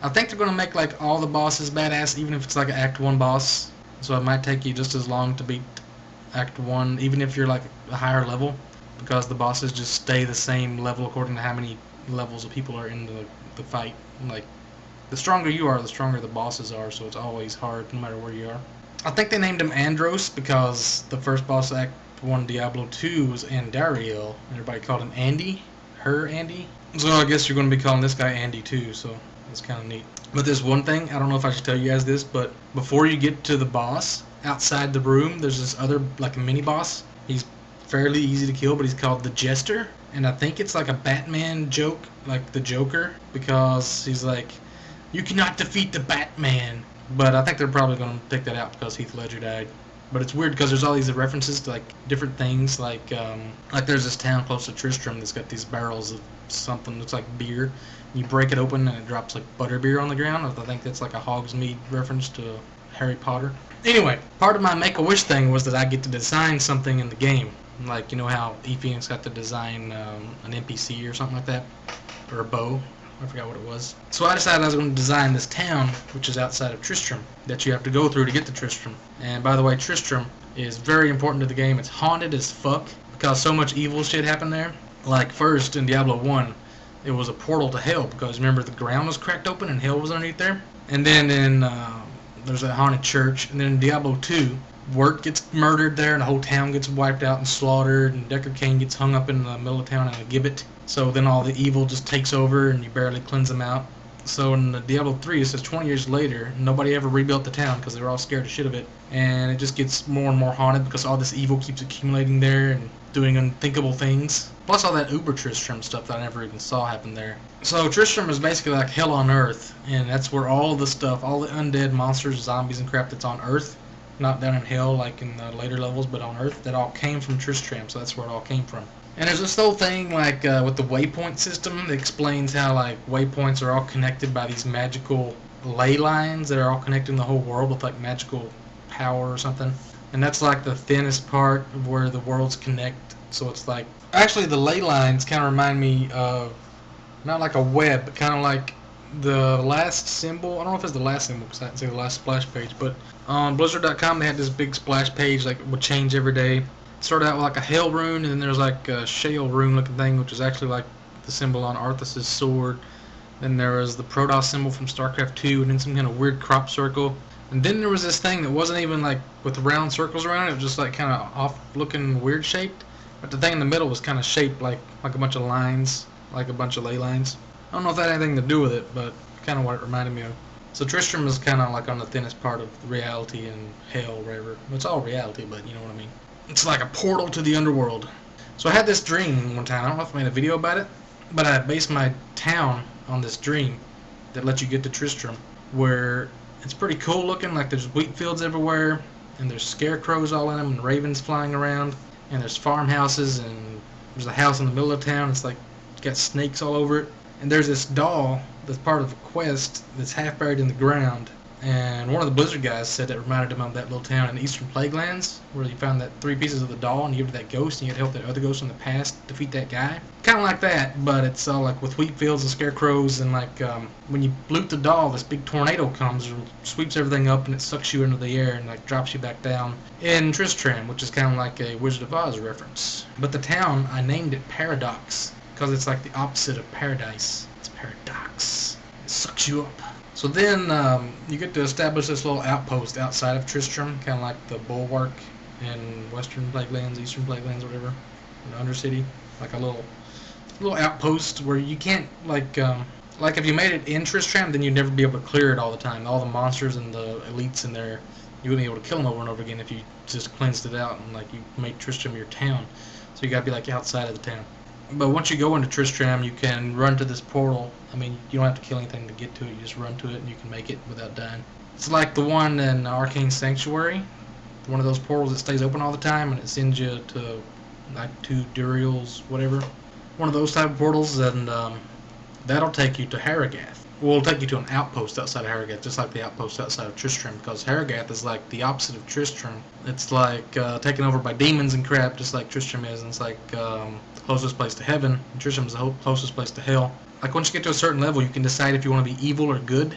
I think they're going to make like all the bosses badass, even if it's like an Act 1 boss. So it might take you just as long to beat Act 1, even if you're like a higher level, because the bosses just stay the same level according to how many levels of people are in the fight. Like, the stronger you are, the stronger the bosses are, so it's always hard no matter where you are. I think they named him Andros because the first boss Act 1 Diablo 2 was Andariel, and everybody called him Andy, her Andy. So I guess you're going to be calling this guy Andy too, so that's kind of neat. But there's one thing, I don't know if I should tell you guys this, but before you get to the boss, outside the room, there's this other, like a mini-boss. He's fairly easy to kill, but he's called the Jester. And I think it's like a Batman joke, like the Joker, because he's like, you cannot defeat the Batman. But I think they're probably going to take that out because Heath Ledger died. But it's weird because there's all these references to like different things, like there's this town close to Tristram that's got these barrels of something that looks like beer. You break it open and it drops like butterbeer on the ground. I think that's like a Hogsmeade reference to Harry Potter. Anyway, part of my Make-A-Wish thing was that I get to design something in the game. Like, you know how E-Phoenix got to design an NPC or something like that? Or a bow. I forgot what it was. So I decided I was going to design this town, which is outside of Tristram, that you have to go through to get to Tristram. And by the way, Tristram is very important to the game. It's haunted as fuck because so much evil shit happened there. Like, first in Diablo 1, it was a portal to hell because remember the ground was cracked open and hell was underneath there. And then in there's a haunted church. And then in Diablo 2, Wirt gets murdered there and the whole town gets wiped out and slaughtered, and Deckard Cain gets hung up in the middle of town in a gibbet. So then all the evil just takes over and you barely cleanse them out. So in the Diablo 3, it says 20 years later, nobody ever rebuilt the town because they were all scared of shit of it. And it just gets more and more haunted because all this evil keeps accumulating there and doing unthinkable things. Plus all that Uber Tristram stuff that I never even saw happen there. So Tristram is basically like hell on Earth, and that's where all the stuff, all the undead monsters, zombies and crap that's on Earth, not down in hell like in the later levels, but on Earth, that all came from Tristram, so that's where it all came from. And there's this whole thing like with the waypoint system that explains how like waypoints are all connected by these magical ley lines that are all connecting the whole world with like magical power or something. And that's like the thinnest part of where the worlds connect. So it's like, actually the ley lines kind of remind me of, not like a web, but kind of like the last symbol. I don't know if it's the last symbol because I didn't say the last splash page, but on Blizzard.com they had this big splash page like would change every day. It started out with like a hell rune, and then there's like a shale rune looking thing, which is actually like the symbol on Arthas' sword. Then there was the Protoss symbol from StarCraft 2, and then some kind of weird crop circle. And then there was this thing that wasn't even like with round circles around it. It was just like kind of off looking weird shaped. But the thing in the middle was kind of shaped like a bunch of lines, like a bunch of ley lines. I don't know if that had anything to do with it, but kind of what it reminded me of. So Tristram is kind of like on the thinnest part of reality and hell, whatever. It's all reality, but you know what I mean. It's like a portal to the underworld. So I had this dream one time. I don't know if I made a video about it, but I based my town on this dream that lets you get to Tristram, where it's pretty cool looking. Like there's wheat fields everywhere, and there's scarecrows all in them, and ravens flying around, and there's farmhouses, and there's a house in the middle of town. It's like it's got snakes all over it. And there's this doll that's part of a quest that's half buried in the ground. And one of the Blizzard guys said that reminded him of that little town in Eastern Plaguelands, where you found that 3 pieces of the doll and you give it to that ghost, and you had to help that other ghost in the past defeat that guy. Kind of like that, but it's all like with wheat fields and scarecrows, and like when you loot the doll, this big tornado comes and sweeps everything up, and it sucks you into the air and like drops you back down in Tristram, which is kind of like a Wizard of Oz reference. But the town, I named it Paradox, because it's like the opposite of paradise. It's paradox. It sucks you up. So then you get to establish this little outpost outside of Tristram, kind of like the Bulwark in Western Plaguelands, Eastern Plaguelands, whatever, in Undercity, like a little outpost where you can't like if you made it in Tristram, then you'd never be able to clear it all the time. All the monsters and the elites in there, you wouldn't be able to kill them over and over again if you just cleansed it out and like you made Tristram your town. So you gotta be like outside of the town. But once you go into Tristram, you can run to this portal. I mean, you don't have to kill anything to get to it. You just run to it, and you can make it without dying. It's like the one in Arcane Sanctuary, one of those portals that stays open all the time, and it sends you to like to Duriel's, whatever. One of those type of portals, and that'll take you to Harrogath. Well, it'll take you to an outpost outside of Harrogath, just like the outpost outside of Tristram, because Harrogath is like the opposite of Tristram. It's like taken over by demons and crap, just like Tristram is, and it's like the closest place to heaven. And Tristram's the closest place to hell. Like once you get to a certain level, you can decide if you want to be evil or good.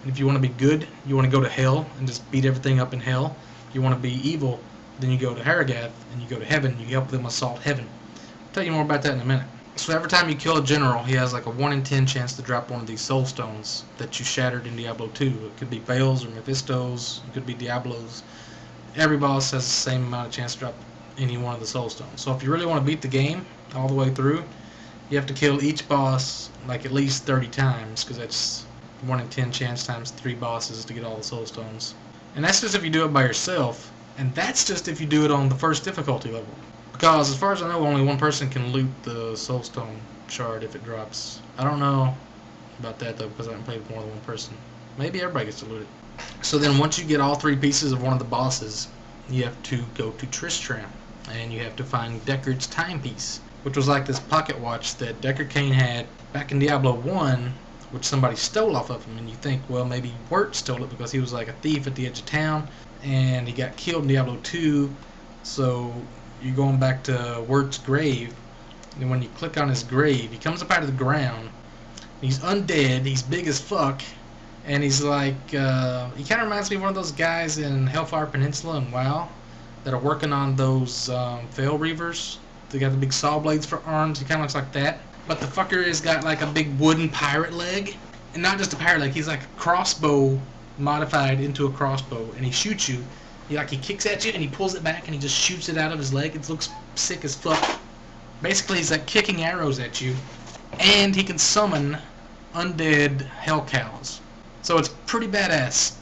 And if you want to be good, you want to go to hell and just beat everything up in hell. If you want to be evil, then you go to Haragath and you go to heaven. You help them assault heaven. I'll tell you more about that in a minute. So every time you kill a general, he has like a 1 in 10 chance to drop one of these soul stones that you shattered in Diablo 2. It could be Bael's or Mephisto's. It could be Diablo's. Every boss has the same amount of chance to drop any one of the soul stones. So if you really want to beat the game all the way through, you have to kill each boss like at least 30 times, because that's 1 in 10 chance times 3 bosses to get all the soul stones. And that's just if you do it by yourself, and that's just if you do it on the first difficulty level. Because as far as I know, only one person can loot the soulstone shard if it drops. I don't know about that though, because I haven't played with more than one person. Maybe everybody gets to loot it. So then once you get all 3 pieces of one of the bosses, you have to go to Tristram, and you have to find Deckard's timepiece, which was like this pocket watch that Deckard Cain had back in Diablo 1, which somebody stole off of him. And you think, well, maybe Wirt stole it because he was like a thief at the edge of town, and he got killed in Diablo 2, so you're going back to Wirt's grave, and when you click on his grave, he comes up out of the ground. He's undead, he's big as fuck, and he's like, he kind of reminds me of one of those guys in Hellfire Peninsula and WoW that are working on those Veil Reavers. They got the big saw blades for arms. He kind of looks like that, but the fucker has got like a big wooden pirate leg, and not just a pirate leg, he's like a crossbow modified into a crossbow, and he shoots you. He kicks at you and he pulls it back and he just shoots it out of his leg. It looks sick as fuck. Basically, he's like kicking arrows at you, and he can summon undead hell cows. So it's pretty badass.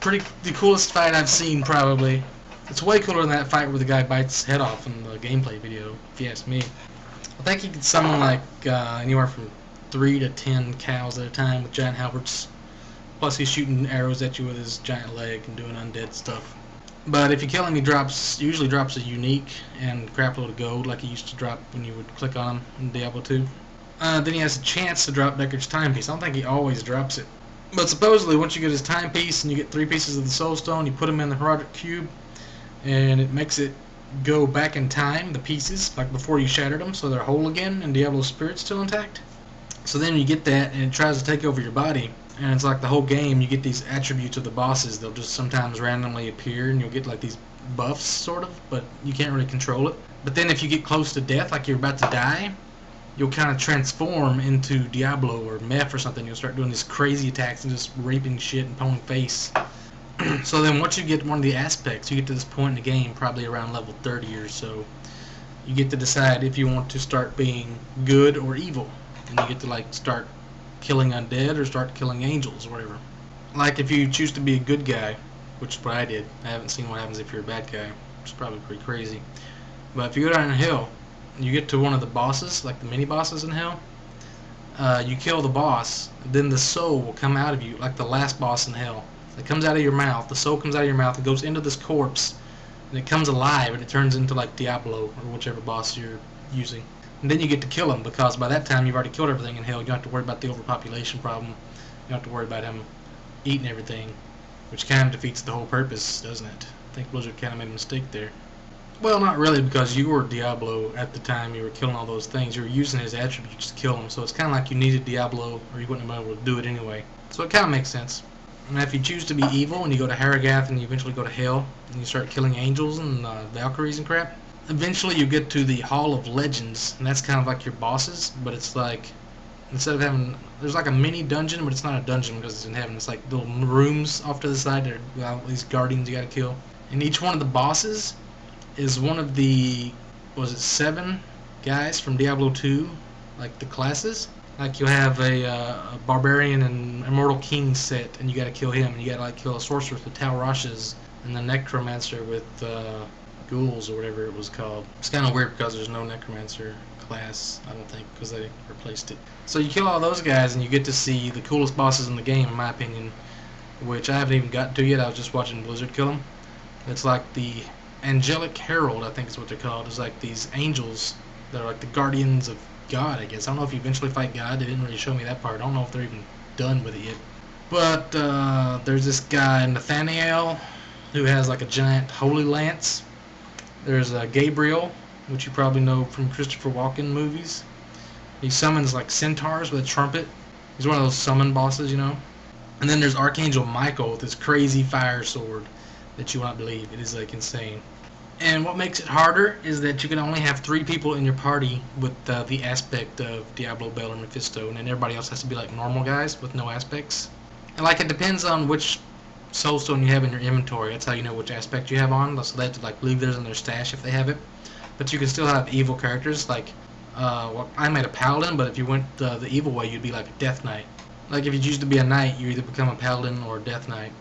The coolest fight I've seen, probably. It's way cooler than that fight where the guy bites his head off in the gameplay video, if you ask me. I think he can summon like anywhere from 3 to 10 cows at a time with giant halberds. Plus he's shooting arrows at you with his giant leg and doing undead stuff. But if you kill him, he usually drops a unique and crap load of gold like he used to drop when you would click on him in Diablo 2. Then he has a chance to drop Deckard's timepiece. I don't think he always drops it. But supposedly, once you get his timepiece and you get 3 pieces of the soul stone, you put them in the Herodic Cube, and it makes it go back in time, the pieces, like before you shattered them, so they're whole again and Diablo's spirit's still intact. So then you get that, and it tries to take over your body. And it's like the whole game, you get these attributes of the bosses. They'll just sometimes randomly appear, and you'll get like these buffs, sort of, but you can't really control it. But then if you get close to death, like you're about to die, you'll kind of transform into Diablo or Meph or something. You'll start doing these crazy attacks and just raping shit and pulling face. So then once you get one of the aspects, you get to this point in the game, probably around level 30 or so, you get to decide if you want to start being good or evil. And you get to like start killing undead or start killing angels or whatever. Like if you choose to be a good guy, which is what I did. I haven't seen what happens if you're a bad guy, which is probably pretty crazy. But if you go down in hell, you get to one of the bosses, like the mini bosses in hell, you kill the boss, then the soul will come out of you, like the last boss in hell. It comes out of your mouth, the soul comes out of your mouth, it goes into this corpse, and it comes alive, and it turns into like Diablo or whichever boss you're using. And then you get to kill him, because by that time you've already killed everything in hell. You don't have to worry about the overpopulation problem. You don't have to worry about him eating everything, which kind of defeats the whole purpose, doesn't it? I think Blizzard kind of made a mistake there. Well, not really, because you were Diablo at the time you were killing all those things. You were using his attributes to kill him, so it's kind of like you needed Diablo, or you wouldn't have been able to do it anyway. So it kind of makes sense. And if you choose to be evil, and you go to Haragath, and you eventually go to hell, and you start killing angels and Valkyries and crap, eventually you get to the Hall of Legends, and that's kind of like your bosses, but it's like, instead of having, there's like a mini dungeon, but it's not a dungeon because it's in heaven. It's like little rooms off to the side. There are these guardians you gotta kill. And each one of the bosses is one of the, was it 7 guys from Diablo 2, like the classes? Like you have a Barbarian and Immortal King set, and you gotta kill him, and you gotta like kill a Sorceress with Tal Rashes, and the Necromancer with Ghouls or whatever it was called. It's kind of weird because there's no Necromancer class, I don't think, because they replaced it. So you kill all those guys, and you get to see the coolest bosses in the game, in my opinion, which I haven't even gotten to yet. I was just watching Blizzard kill them. It's like the Angelic Herald, I think is what they're called. It's like these angels that are like the guardians of God, I guess. I don't know if you eventually fight God. They didn't really show me that part. I don't know if they're even done with it yet. But there's this guy, Nathaniel, who has like a giant holy lance. There's Gabriel, which you probably know from Christopher Walken movies. He summons like centaurs with a trumpet. He's one of those summon bosses, you know. And then there's Archangel Michael with his crazy fire sword that you won't believe. It is like insane. And what makes it harder is that you can only have 3 people in your party with the aspect of Diablo, Bell, or Mephisto, and then everybody else has to be like normal guys with no aspects. And like it depends on which soulstone you have in your inventory. That's how you know which aspect you have on. So they have to like leave theirs in their stash if they have it. But you can still have evil characters. Like, well, I made a paladin, but if you went the evil way, you'd be like a death knight. Like if you choose to be a knight, you either become a paladin or a death knight.